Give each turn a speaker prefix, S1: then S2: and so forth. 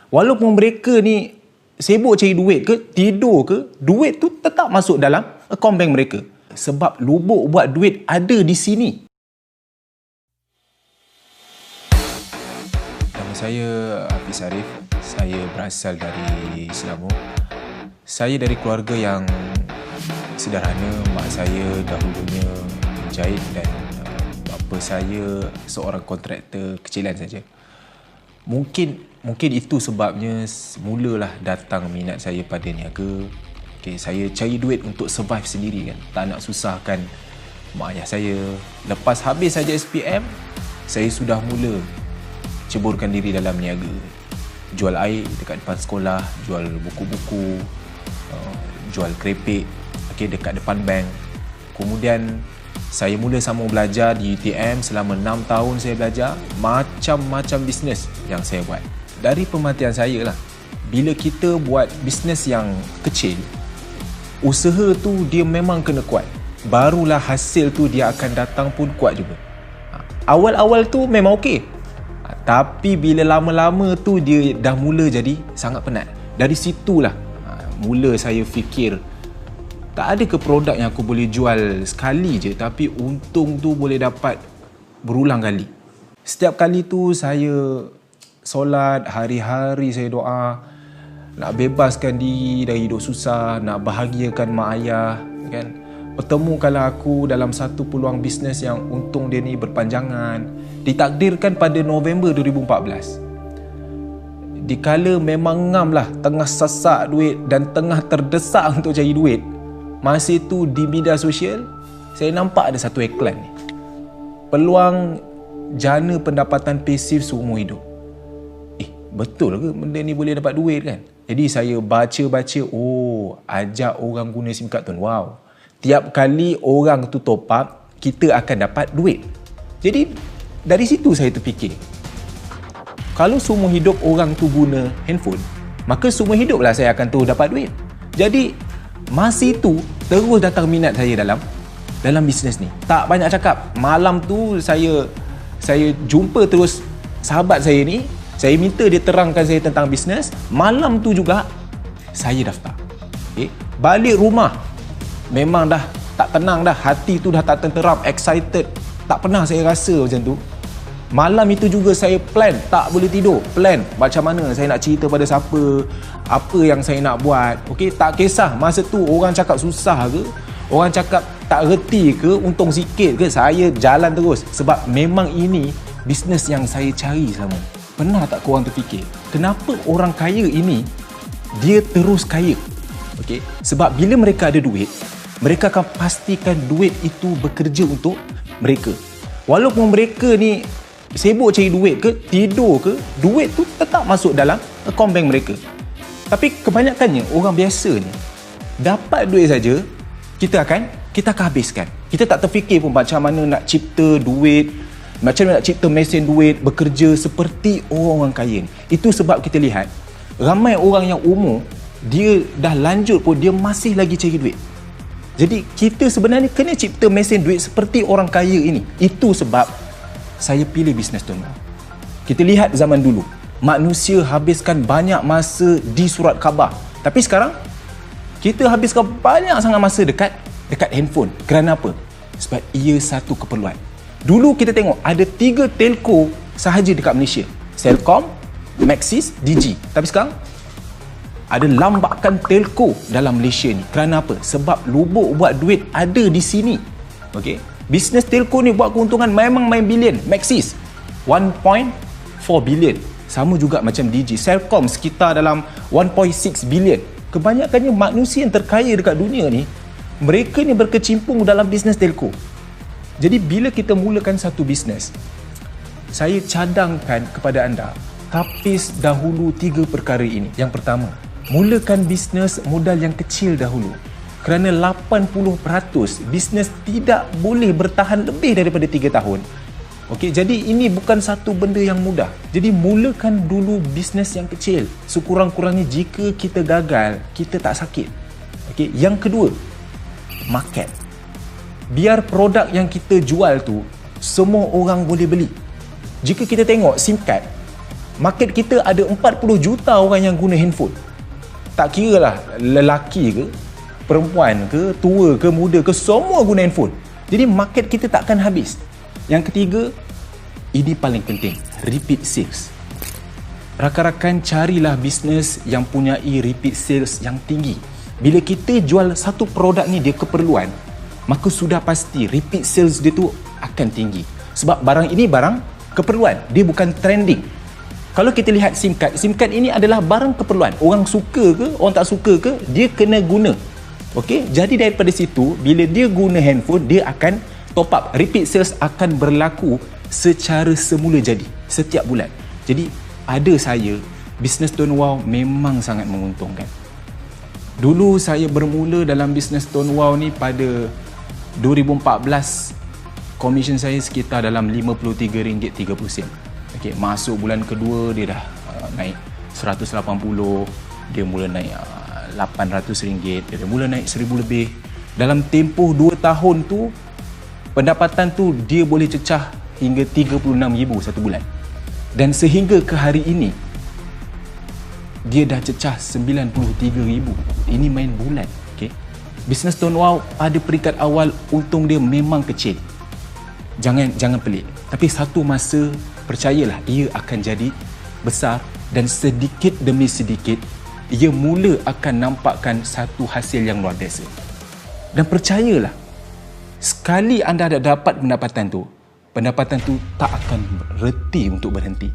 S1: Walaupun mereka ni sibuk cari duit ke, tidur ke, duit tu tetap masuk dalam akaun bank mereka. Sebab lubuk buat duit ada di sini. Nama saya Hafiz Arif. Saya berasal dari Selangor. Saya dari keluarga yang sederhana. Mak saya dahulunya menjahit dan bapa saya seorang kontraktor kecilan saja. Mungkin itu sebabnya mulalah datang minat saya pada niaga. Saya cari duit untuk survive sendiri kan. Tak nak susahkan mak ayah saya. Lepas habis saja SPM, saya sudah mula ceburkan diri dalam niaga. Jual air dekat depan sekolah, jual buku-buku, jual kerepek dekat depan bank. Kemudian saya mula sambung belajar di UTM. Selama 6 tahun saya belajar macam-macam bisnes yang saya buat. Dari pemerhatian saya lah, bila kita buat bisnes yang kecil, usaha tu dia memang kena kuat. Barulah hasil tu dia akan datang pun kuat juga. Awal-awal tu memang okey. Tapi bila lama-lama tu dia dah mula jadi sangat penat. Dari situlah mula saya fikir, tak ada ke produk yang aku boleh jual sekali je tapi untung tu boleh dapat berulang kali. Setiap kali tu saya solat, hari-hari saya doa nak bebaskan diri dari hidup susah, nak bahagiakan mak ayah kan. Pertemukanlah aku dalam satu peluang bisnes yang untung dia ni berpanjangan. Ditakdirkan pada November 2014. Dikala memang ngam lah, tengah sasak duit dan tengah terdesak untuk cari duit, masa itu di media sosial saya nampak ada satu iklan ni. Peluang jana pendapatan pasif seumur hidup. Betul ke benda ni boleh dapat duit kan? Jadi saya baca-baca, ajak orang guna SIM card tu. Wow. Tiap kali orang tu top up, kita akan dapat duit. Jadi dari situ saya terfikir, kalau seumur hidup orang tu guna handphone, maka seumur hiduplah saya akan terus dapat duit. Jadi masa itu terus datang minat saya dalam bisnes ni. Tak banyak cakap. Malam tu saya jumpa terus sahabat saya ni. Saya minta dia terangkan saya tentang bisnes. Malam tu juga saya daftar. Balik rumah memang dah tak tenang dah. Hati tu dah tak tenteram, excited. Tak pernah saya rasa macam tu. Malam itu juga saya plan, tak boleh tidur. Plan macam mana saya nak cerita pada siapa, apa yang saya nak buat. Tak kisah masa tu orang cakap susah ke, orang cakap tak reti ke, untung sikit ke, saya jalan terus. Sebab memang ini bisnes yang saya cari selama. Pernah tak korang terfikir, kenapa orang kaya ini dia terus kaya? Sebab bila mereka ada duit, mereka akan pastikan duit itu bekerja untuk mereka. Walaupun mereka ni sibuk cari duit ke, tidur ke, duit tu tetap masuk dalam akaun bank mereka. Tapi kebanyakannya orang biasa ni dapat duit saja, kita akan habiskan. Kita tak terfikir pun macam mana nak cipta duit, macam mana nak cipta mesin duit bekerja seperti orang kaya ni. Itu sebab kita lihat ramai orang yang umur dia dah lanjut pun dia masih lagi cari duit. Jadi kita sebenarnya kena cipta mesin duit seperti orang kaya ini. Itu sebab saya pilih bisnes tu. Kita lihat zaman dulu, manusia habiskan banyak masa di surat khabar. Tapi sekarang kita habiskan banyak sangat masa dekat handphone. Kerana apa? Sebab ia satu keperluan. Dulu kita tengok ada 3 telco sahaja dekat Malaysia. Celcom, Maxis, Digi. Tapi sekarang ada lambakan telco dalam Malaysia ni. Kerana apa? Sebab lubuk buat duit ada di sini. Bisnes telco ni buat keuntungan memang main bilion. Maxis 1.4 bilion. Sama juga macam Digi. Celcom sekitar dalam 1.6 bilion. Kebanyakannya manusia yang terkaya dekat dunia ni, mereka ni berkecimpung dalam bisnes telco. Jadi bila kita mulakan satu bisnes, saya cadangkan kepada anda, tapis dahulu 3 perkara ini. Yang pertama, mulakan bisnes modal yang kecil dahulu. Kerana 80% bisnes tidak boleh bertahan lebih daripada 3 tahun. Jadi ini bukan satu benda yang mudah. Jadi mulakan dulu bisnes yang kecil. Sekurang-kurangnya jika kita gagal, kita tak sakit. Yang kedua, market. Biar produk yang kita jual tu semua orang boleh beli. Jika kita tengok SIM card, Market kita ada 40 juta orang yang guna handphone. Tak kira lah lelaki ke, perempuan ke, tua ke, muda ke, semua guna handphone. Jadi market kita tak akan habis. Yang ketiga, ini paling penting, repeat sales. Rakan-rakan, carilah bisnes yang punyai repeat sales yang tinggi. Bila kita jual satu produk ni dia keperluan, maka sudah pasti repeat sales dia tu akan tinggi. Sebab barang ini barang keperluan, dia bukan trending. Kalau kita lihat SIM card ini adalah barang keperluan. Orang suka ke, orang tak suka ke, dia kena guna. Okey, jadi daripada situ, bila dia guna handphone, dia akan top up. Repeat sales akan berlaku secara semula jadi, setiap bulan. Jadi, pada saya, bisnes Tuan Wow memang sangat menguntungkan. Dulu saya bermula dalam bisnes Tuan Wow ni pada 2014, komisen saya sekitar dalam RM53.30. Okay, masuk bulan kedua dia dah naik 180, dia mula naik RM800, dia mula naik RM1,000 lebih. Dalam tempoh 2 tahun tu, pendapatan tu dia boleh cecah hingga RM36,000 satu bulan. Dan sehingga ke hari ini, dia dah cecah RM93,000. Ini main bulan. Okay? Bisnes Tuan Wow pada peringkat awal untung dia memang kecil. Jangan pelik. Tapi satu masa, percayalah, ia akan jadi besar dan sedikit demi sedikit ia mula akan nampakkan satu hasil yang luar biasa. Dan percayalah, sekali anda dah dapat pendapatan tu tak akan reti untuk berhenti.